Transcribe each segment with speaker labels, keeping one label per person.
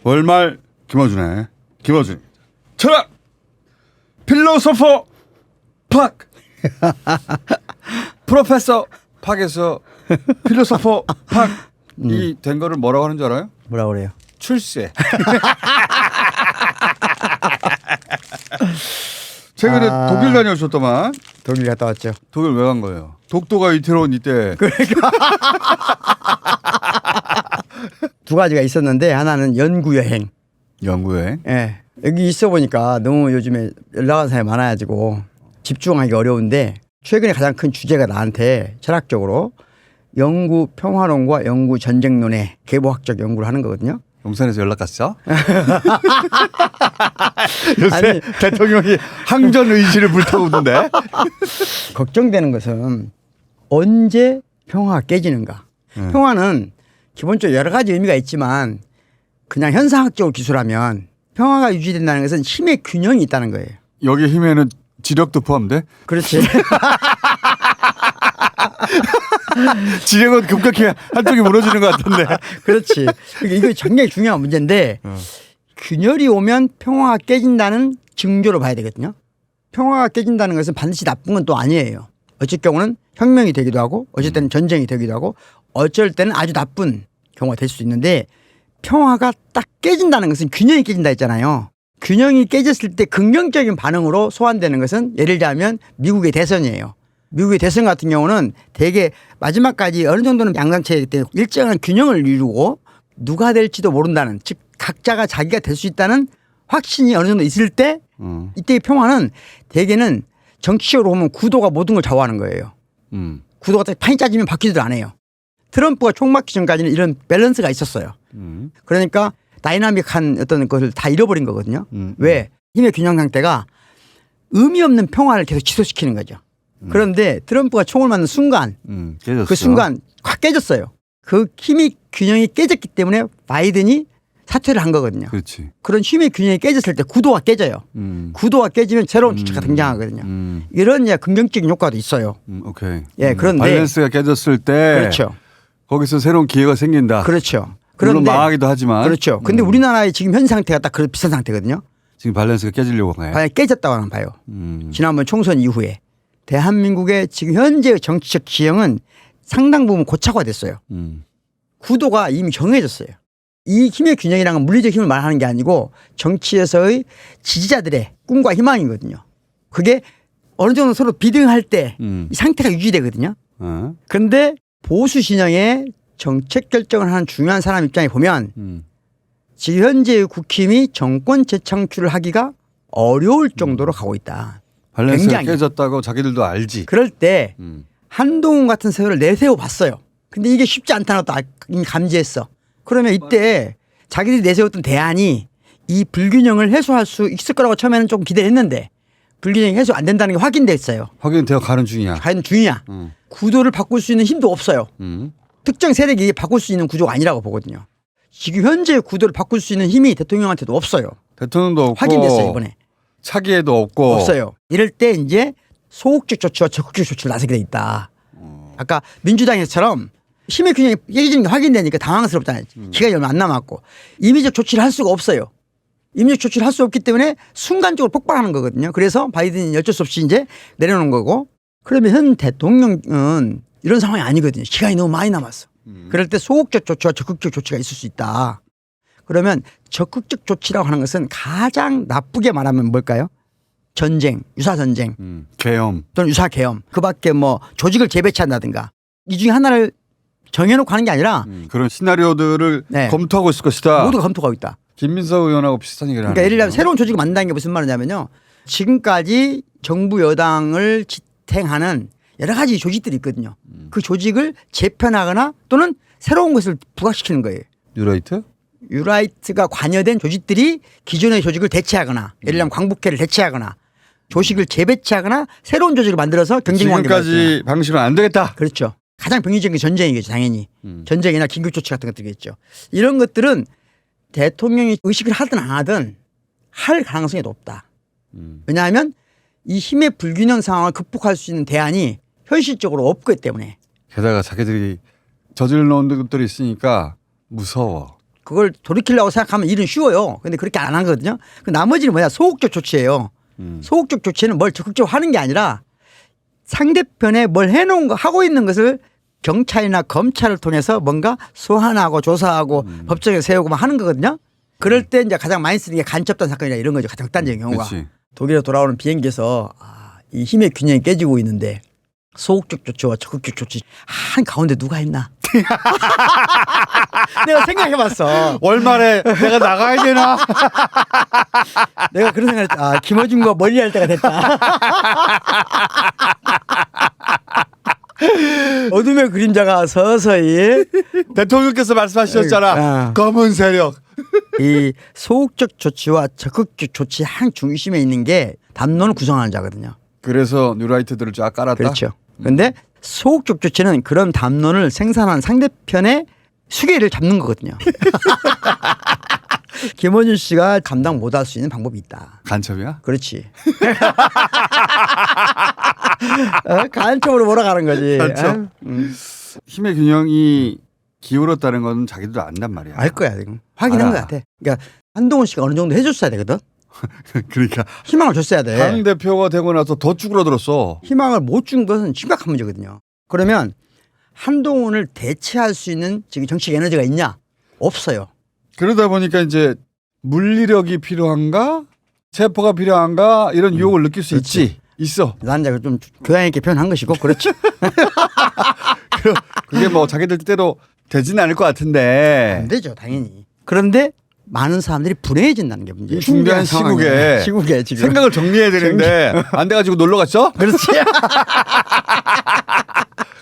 Speaker 1: 월말 김어준의 김어준 철학 필로소퍼 팍 프로페서 팍에서 필로소퍼 팍이 된 거를 뭐라고 하는 줄 알아요?
Speaker 2: 뭐라고 그래요?
Speaker 1: 출세. 최근에 독일 다녀오셨더만.
Speaker 2: 독일 갔다 왔죠.
Speaker 1: 독일 왜 간 거예요? 독도가 위태로운 이때.
Speaker 2: 그러니까 두 가지가 있었는데 하나는 연구 여행.
Speaker 1: 연구여행.
Speaker 2: 예. 여기 있어 보니까 너무 요즘에 연락 온 사람이 많아가지고 집중하기 어려운데 최근에 가장 큰 주제가 나한테 철학적으로 영구 평화론과 영구 전쟁론의 계보학적 연구를 하는 거거든요.
Speaker 1: 용산에서 연락 갔어? 요새
Speaker 2: 아니,
Speaker 1: 대통령이 항전 의지를 불타오는데.
Speaker 2: 걱정되는 것은 언제 평화가 깨지는가. 평화는 기본적으로 여러 가지 의미가 있지만 그냥 현상학적으로 기술하면 평화가 유지된다는 것은 힘의 균형이 있다는 거예요.
Speaker 1: 여기 힘에는 지력도 포함돼?
Speaker 2: 그렇지.
Speaker 1: 지력은 급격히 한쪽이 무너지는 것 같은데.
Speaker 2: 그렇지. 이게 굉장히 중요한 문제인데 균열이 오면 평화가 깨진다는 징조로 봐야 되거든요. 평화가 깨진다는 것은 반드시 나쁜 건 또 아니에요. 어쩔 경우는 혁명이 되기도 하고 어쩔 때는 전쟁이 되기도 하고 어쩔 때는 아주 나쁜 경우가 될 수 있는데 평화가 딱 깨진다는 것은 균형이 깨진다 했잖아요. 균형이 깨졌을 때 긍정적인 반응으로 소환되는 것은 예를 들자면 미국의 대선이에요. 미국의 대선 같은 경우는 대개 마지막까지 어느 정도는 양상체이기 때문에 일정한 균형을 이루고 누가 될지도 모른다는 즉 각자가 자기가 될 수 있다는 확신이 어느 정도 있을 때 이때의 평화는 대개는 정치적으로 보면 구도가 모든 걸 좌우하는 거예요. 구도가 딱 판이 짜지면 바뀌지도 않아요. 트럼프가 총 맞기 전까지는 이런 밸런스가 있었어요. 그러니까 다이나믹한 어떤 것을 다 잃어버린 거거든요. 왜? 힘의 균형 상태가 의미 없는 평화를 계속 지속시키는 거죠. 그런데 트럼프가 총을 맞는 순간
Speaker 1: 깨졌어.
Speaker 2: 그 순간 확 깨졌어요. 그 힘의 균형이 깨졌기 때문에 바이든이 사퇴를 한 거거든요.
Speaker 1: 그렇지.
Speaker 2: 그런 힘의 균형이 깨졌을 때 구도가 깨져요. 구도가 깨지면 새로운 주체가 등장하거든요. 이런 긍정적인 효과도 있어요.
Speaker 1: 오케이.
Speaker 2: 예, 그런데
Speaker 1: 밸런스가 깨졌을 때
Speaker 2: 그렇죠.
Speaker 1: 거기서 새로운 기회가 생긴다.
Speaker 2: 그렇죠.
Speaker 1: 물론
Speaker 2: 그런데
Speaker 1: 망하기도 하지만.
Speaker 2: 그렇죠. 근데 우리나라의 지금 현 상태가 딱 그런 비슷한 상태거든요.
Speaker 1: 지금 밸런스가 깨지려고 한 거예요.
Speaker 2: 과연 깨졌다고 봐요. 지난번 총선 이후에 대한민국의 지금 현재의 정치적 지형은 상당 부분 고착화됐어요. 구도가 이미 정해졌어요. 이 힘의 균형이라는 건 물리적 힘을 말하는 게 아니고 정치에서의 지지자들의 꿈과 희망이거든요. 그게 어느 정도 서로 비등할 때 이 상태가 유지되거든요. 그런데 보수 진영의 정책 결정을 하는 중요한 사람 입장에 보면 지금 현재의 국힘이 정권 재창출을 하기가 어려울 정도로 가고 있다.
Speaker 1: 밸런스가
Speaker 2: 굉장히.
Speaker 1: 깨졌다고 자기들도 알지.
Speaker 2: 그럴 때 한동훈 같은 세월을 내세워 봤어요. 근데 이게 쉽지 않다는 것도 이미 감지했어. 그러면 이때 자기들이 내세웠던 대안이 이 불균형을 해소할 수 있을 거라고 처음에는 조금 기대했는데 불균형이 해소 안 된다는 게 확인됐어요.
Speaker 1: 확인되어 가는 중이야.
Speaker 2: 가는 중이야. 구도를 바꿀 수 있는 힘도 없어요. 특정 세력이 바꿀 수 있는 구조가 아니라고 보거든요. 지금 현재 구도를 바꿀 수 있는 힘이 대통령한테도 없어요.
Speaker 1: 대통령도 없고.
Speaker 2: 확인됐어요 이번에.
Speaker 1: 차기에도 없고.
Speaker 2: 없어요. 이럴 때 이제 소극적 조치와 적극적 조치를 나서게 돼 있다. 아까 민주당에서처럼 힘의 균형이 깨지는 게 확인되니까 당황스럽잖아요. 기간이 얼마 안 남았고. 임의적 조치를 할 수가 없어요. 임의적 조치를 할 수 없기 때문에 순간적으로 폭발하는 거거든요. 그래서 바이든이 어쩔 수 없이 이제 내려놓은 거고. 그러면 현 대통령은 이런 상황이 아니거든요. 기간이 너무 많이 남았어. 그럴 때 소극적 조치와 적극적 조치가 있을 수 있다. 그러면 적극적 조치라고 하는 것은 가장 나쁘게 말하면 뭘까요? 전쟁, 유사전쟁.
Speaker 1: 계엄.
Speaker 2: 또는 유사계엄. 그 밖에 뭐 조직을 재배치한다든가. 이 중에 하나를 정해놓고 하는 게 아니라
Speaker 1: 그런 시나리오들을
Speaker 2: 네.
Speaker 1: 검토하고 있을 것이다.
Speaker 2: 모두가 검토하고 있다.
Speaker 1: 김민석 의원하고 비슷한 얘기를
Speaker 2: 그러니까 예를 들면 새로운 조직을 만든다는 게 무슨 말이냐면요. 지금까지 정부 여당을 지탱하는 여러 가지 조직들이 있거든요. 그 조직을 재편하거나 또는 새로운 것을 부각시키는 거예요.
Speaker 1: 뉴라이트?
Speaker 2: 유라이트가 관여된 조직들이 기존의 조직을 대체하거나 예를 들면 광복회를 대체하거나 조직을 재배치하거나 새로운 조직을 만들어서 경쟁 관계가
Speaker 1: 지금까지 방식은 안 되겠다.
Speaker 2: 그렇죠. 가장 병리적인 게 전쟁이겠죠. 당연히. 전쟁이나 긴급조치 같은 것들이겠죠. 이런 것들은 대통령이 의식을 하든 안 하든 할 가능성이 높다. 왜냐하면 이 힘의 불균형 상황을 극복할 수 있는 대안이 현실적으로 없기 때문에.
Speaker 1: 게다가 자기들이 저질러 놓은 것들이 있으니까 무서워.
Speaker 2: 그걸 돌이키려고 생각하면 일은 쉬워요. 근데 그렇게 안 하거든요. 그 나머지는 뭐냐 소극적 조치예요. 소극적 조치는 뭘 적극적으로 하는 게 아니라 상대편에 뭘 해놓은 거 하고 있는 것을 경찰이나 검찰을 통해서 뭔가 소환하고 조사하고 법정에 세우고 막 하는 거거든요. 그럴 때 이제 가장 많이 쓰는 게 간첩단 사건이나 이런 거죠. 가장 극단적인 경우가.
Speaker 1: 그치.
Speaker 2: 독일에 돌아오는 비행기에서 이 힘의 균형이 깨지고 있는데 소극적 조치와 적극적 조치 한 가운데 누가 있나? 내가 생각해봤어.
Speaker 1: 월말에 내가 나가야 되나?
Speaker 2: 내가 그런 생각을 김어준과 머리할 때가 됐다. 어둠의 그림자가 서서히
Speaker 1: 대통령께서 말씀하셨잖아. 검은 세력.
Speaker 2: 이 소극적 조치와 적극적 조치 한 중심에 있는 게 담론을 구성하는 자거든요.
Speaker 1: 그래서 뉴라이트들을 쫙 깔았다.
Speaker 2: 그렇죠. 그런데 소극적 조치는 그런 담론을 생산한 상대편의 수계를 잡는 거거든요. 김어준 씨가 감당 못할 수 있는 방법이 있다.
Speaker 1: 간첩이야?
Speaker 2: 그렇지. 간첩으로 몰아가는 거지.
Speaker 1: 간첩. 힘의 균형이 기울었다는 건 자기도 안단 말이야.
Speaker 2: 알 거야 지금. 확인한 것 같아. 그러니까 한동훈 씨가 어느 정도 해줬어야 되거든.
Speaker 1: 그러니까
Speaker 2: 희망을 줬어야 돼.
Speaker 1: 당 대표가 되고 나서 더 쭈그러들었어.
Speaker 2: 희망을 못 준 것은 심각한 문제거든요. 그러면 한동훈을 대체할 수 있는 지금 정치적 에너지가 있냐? 없어요.
Speaker 1: 그러다 보니까 이제 물리력이 필요한가? 체포가 필요한가? 이런 유혹을 느낄 수
Speaker 2: 그렇지.
Speaker 1: 있지. 있어.
Speaker 2: 난 이제 좀 교양 있게 표현한 것이고 그렇죠.
Speaker 1: 그게 뭐 자기들 뜻대로 되지는 않을 것 같은데.
Speaker 2: 안 되죠 당연히. 그런데 많은 사람들이 불행해진다는 게 문제예요.
Speaker 1: 이 중대한
Speaker 2: 상황이에요.
Speaker 1: 시국에
Speaker 2: 시국에 지금
Speaker 1: 생각을 정리해야 되는데 안 돼가지고 놀러 갔죠?
Speaker 2: 그렇지.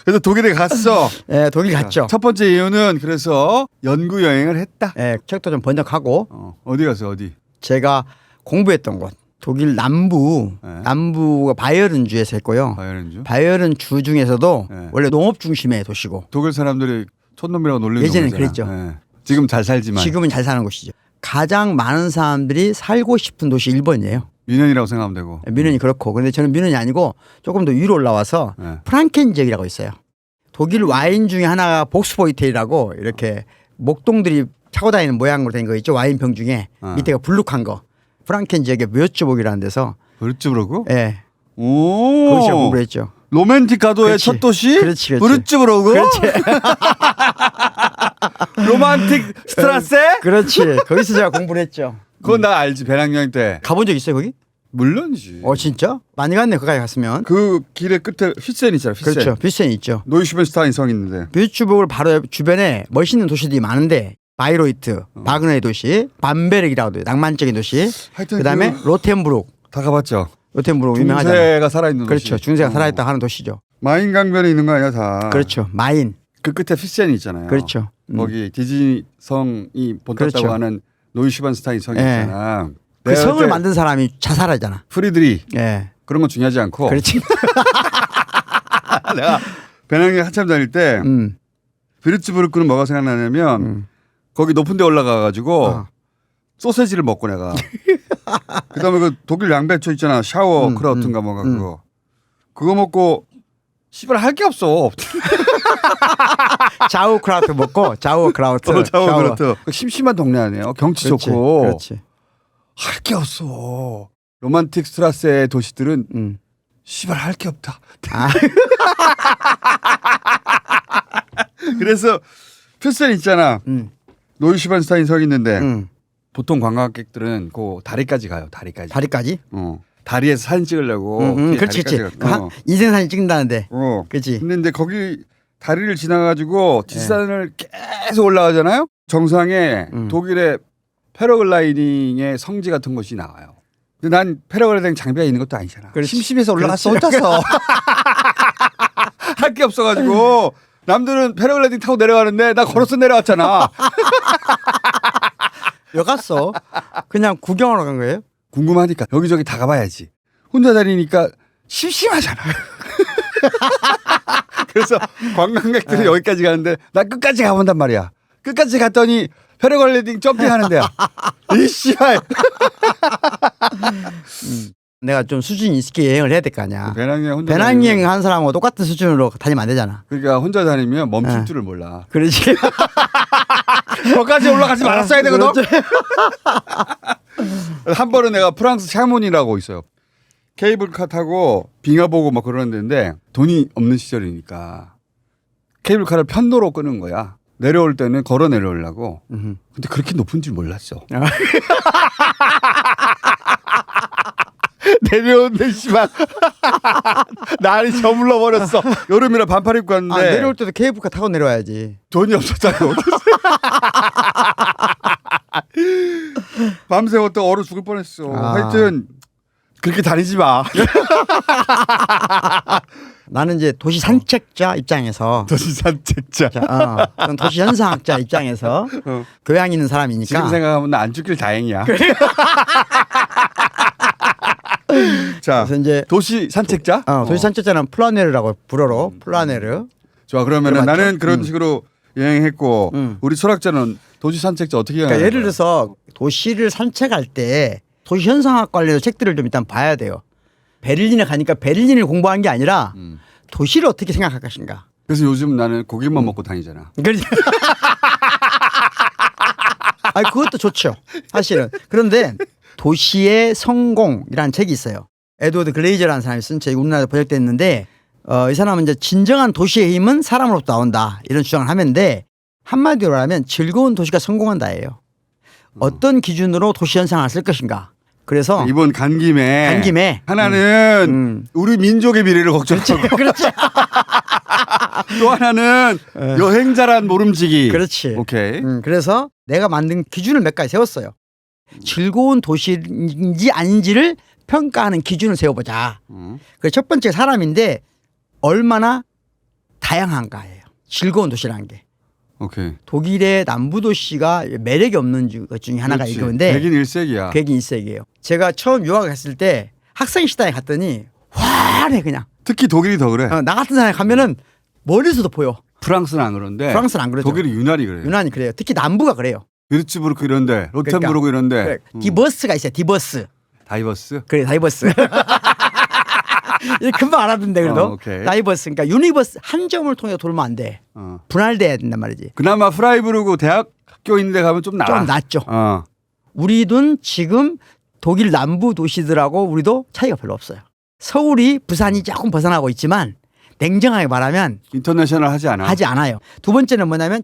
Speaker 1: 그래서 독일에 갔어.
Speaker 2: 예, 독일 갔죠.
Speaker 1: 첫 번째 이유는 그래서 연구 여행을 했다.
Speaker 2: 예, 책도 좀 번역하고
Speaker 1: 어디 갔어? 어디?
Speaker 2: 제가 공부했던 곳 독일 남부가 바이에른 주에서 했고요.
Speaker 1: 바이에른주.
Speaker 2: 바이에른 주 중에서도
Speaker 1: 네.
Speaker 2: 원래 농업 중심의 도시고
Speaker 1: 독일 사람들이 촌놈이라고 놀리는
Speaker 2: 예전엔
Speaker 1: 동네잖아.
Speaker 2: 그랬죠.
Speaker 1: 네. 지금 잘 살지만
Speaker 2: 지금은 잘 사는 곳이죠. 가장 많은 사람들이 살고 싶은 도시 1번이에요.
Speaker 1: 민원이라고 생각하면 되고.
Speaker 2: 뮌헨이 그렇고. 그런데 저는 뮌헨이 아니고 조금 더 위로 올라와서
Speaker 1: 네.
Speaker 2: 프랑켄 지역이라고 있어요. 독일 와인 중에 하나가 복스보이텔이라고 이렇게 목동들이 차고 다니는 모양으로 된 거 있죠. 와인병 중에 밑에가 불룩한 거. 프랑켄 지역의 묘츠복이라는 데서
Speaker 1: 브르츠브르크?
Speaker 2: 예.
Speaker 1: 오.
Speaker 2: 거기서 공부를 했죠.
Speaker 1: 로맨틱 가도의
Speaker 2: 그렇지.
Speaker 1: 첫 도시?
Speaker 2: 그렇지.
Speaker 1: 브르츠브르크?
Speaker 2: 그렇지.
Speaker 1: 로man틱 스트라세?
Speaker 2: 그렇지. 거기서 제가 공부를 했죠.
Speaker 1: 그건 나 알지. 배낭여행 때.
Speaker 2: 가본 적 있어요 거기?
Speaker 1: 물론이지.
Speaker 2: 진짜? 많이 갔네 거기까지 갔으면.
Speaker 1: 그 길의 끝에 휘센 있잖아. 휘센.
Speaker 2: 그렇죠. 뷰센이 있죠.
Speaker 1: 노이슈벤스타인 성 있는데.
Speaker 2: 뷰츠복을 바로 주변에 멋있는 도시들이 많은데 바이로이트, 바그너의 도시, 밤베르기라고도 해요. 낭만적인 도시.
Speaker 1: 하여튼
Speaker 2: 그다음에 로텐부르크.
Speaker 1: 다 가봤죠.
Speaker 2: 로텐부르크 유명하잖아요.
Speaker 1: 중세가 살아있는
Speaker 2: 그렇죠.
Speaker 1: 도시.
Speaker 2: 중세가 살아있다 하는 도시죠.
Speaker 1: 마인 강변에 있는 거 아니야 다.
Speaker 2: 그렇죠. 마인.
Speaker 1: 그 끝에 휘센이 있잖아요.
Speaker 2: 그렇죠.
Speaker 1: 거기 디즈니 성이 본tas다고
Speaker 2: 그렇죠.
Speaker 1: 하는 노이슈벤스타인 성이
Speaker 2: 예.
Speaker 1: 있잖아.
Speaker 2: 그 성을 만든 사람이 자살하잖아.
Speaker 1: 프리드리
Speaker 2: 예.
Speaker 1: 그런 건 중요하지 않고.
Speaker 2: 그렇지.
Speaker 1: 내가 배낭여행 한참 다닐 때 브르츠부르크는 뭐가 생각나냐면 거기 높은 데 올라가가지고 소세지를 먹고 내가 그다음에 그 독일 양배추 있잖아. 샤워 크라우트인가 뭔가 그거 먹고 씨발 할 게 없어.
Speaker 2: 자우크라우트 먹고 자우크라우트.
Speaker 1: 자우크라우트. 심심한 동네 아니에요. 경치
Speaker 2: 그렇지.
Speaker 1: 좋고
Speaker 2: 그렇지.
Speaker 1: 할 게 없어. 로man틱 스트라세의 도시들은 씨발 할 게 없다. 그래서 표센 있잖아. 노이슈벤스타인 성 있는데 보통 관광객들은 그 다리까지 가요. 다리까지.
Speaker 2: 다리까지?
Speaker 1: 다리에서 사진 찍으려고.
Speaker 2: 그렇지, 그렇지.
Speaker 1: 다리까지
Speaker 2: 인생 사진 찍는다는데. 그렇지.
Speaker 1: 근데 거기 다리를 지나가지고 뒷산을 계속 올라가잖아요. 정상에 독일의 패러글라이딩의 성지 같은 곳이 나와요. 근데 난 패러글라이딩 장비가 있는 것도 아니잖아.
Speaker 2: 그렇지.
Speaker 1: 심심해서 올라갔어 혼자서. 할 게 없어가지고 남들은 패러글라이딩 타고 내려가는데 나 걸어서 내려왔잖아.
Speaker 2: 왜 갔어? 그냥 구경하러 간 거예요?
Speaker 1: 궁금하니까 여기저기 다 가봐야지. 혼자 다니니까 심심하잖아. 그래서 관광객들이 여기까지 가는데 나 끝까지 가본단 말이야. 끝까지 갔더니 패러글라이딩 점핑하는 데야. 이씨발.
Speaker 2: 내가 좀 수준 있게 여행을 해야 될 거 아니야.
Speaker 1: 배낭여행
Speaker 2: 한 사람하고 똑같은 수준으로 다니면 안 되잖아.
Speaker 1: 그러니까 혼자 다니면 멈출 줄을 몰라.
Speaker 2: 그렇지.
Speaker 1: 거기까지 올라가지 말았어야 되거든.
Speaker 2: 그렇죠.
Speaker 1: 한 번은 내가 프랑스 샤모니라고 있어요. 케이블카 타고 빙하 보고 막 그러는 데인데 돈이 없는 시절이니까 케이블카를 편도로 끄는 거야. 내려올 때는 걸어 내려오려고. 근데 그렇게 높은 줄 몰랐어. 내려오는데 씨발 날이 저물러 버렸어. 여름이라 반팔 입고 왔는데
Speaker 2: 내려올 때도 케이블카 타고 내려와야지.
Speaker 1: 돈이 없었잖아. 밤새웠다 얼어 죽을 뻔했어. 하여튼 그렇게 다니지 마.
Speaker 2: 나는 이제 도시 산책자 입장에서
Speaker 1: 도시 산책자.
Speaker 2: 저는 도시 현상학자 입장에서 교양 있는 사람이니까
Speaker 1: 지금 생각하면 나 안 죽길 다행이야. 자,
Speaker 2: 그래서 이제
Speaker 1: 도시 산책자?
Speaker 2: 도시 산책자는 플라네르라고 불어로 플라네르.
Speaker 1: 좋아, 그러면은 나는 그런 식으로 여행했고 우리 철학자는 도시 산책자 어떻게
Speaker 2: 그러니까 예를 들어서 도시를 산책할 때 도시 현상학 관련된 책들을 좀 일단 봐야 돼요. 베를린에 가니까 베를린을 공부한 게 아니라 도시를 어떻게 생각할 것인가.
Speaker 1: 그래서 요즘 나는 고기만 먹고 다니잖아.
Speaker 2: 아니 그것도 좋죠. 사실은. 그런데 도시의 성공이라는 책이 있어요. 에드워드 글레이저라는 사람이 쓴 책이 우리나라에 번역됐는데 이 사람은 이제 진정한 도시의 힘은 사람으로부터 나온다 이런 주장을 하는데 한마디로 하면 즐거운 도시가 성공한다예요. 어떤 기준으로 도시 현상을 쓸 것인가. 그래서
Speaker 1: 이번 간 김에 하나는 우리 민족의 미래를 걱정하고
Speaker 2: 그렇지.
Speaker 1: 또 하나는 여행자란 모름지기.
Speaker 2: 그렇지.
Speaker 1: 오케이.
Speaker 2: 그래서 내가 만든 기준을 몇 가지 세웠어요. 즐거운 도시인지 아닌지를 평가하는 기준을 세워보자. 그 첫 번째 사람인데 얼마나 다양한가예요. 즐거운 도시라는 게.
Speaker 1: 오케이.
Speaker 2: 독일의 남부 도시가 매력이 없는 것 중에 하나가 이건데
Speaker 1: 백인 일색이야.
Speaker 2: 백인 일색이에요. 제가 처음 유학을 갔을 때 학생 식당에 갔더니 환해 그냥.
Speaker 1: 특히 독일이 더 그래.
Speaker 2: 나 같은 사람이 가면은 멀리서도 보여.
Speaker 1: 프랑스는 안 그런데.
Speaker 2: 프랑스는 안 그러죠.
Speaker 1: 독일이 유난히 그래요.
Speaker 2: 유난히 그래요. 특히 남부가 그래요.
Speaker 1: 비르츠부르크 이런데, 로텐부르크 이런데.
Speaker 2: 그래. 디버스가 있어요. 디버스.
Speaker 1: 다이버스.
Speaker 2: 그래 다이버스. 금방 알아듣는데 그래도
Speaker 1: 오케이.
Speaker 2: 다이버스 그러니까 유니버스 한 점을 통해 돌면 안 돼. 분할돼야 된단 말이지.
Speaker 1: 그나마 프라이부르크 대학교 있는 데 가면 좀 나아.
Speaker 2: 좀 낫죠. 우리는 지금 독일 남부 도시들하고 우리도 차이가 별로 없어요. 서울이 부산이 조금 벗어나고 있지만 냉정하게 말하면
Speaker 1: 인터내셔널 하지 않아.
Speaker 2: 하지 않아요. 두 번째는 뭐냐면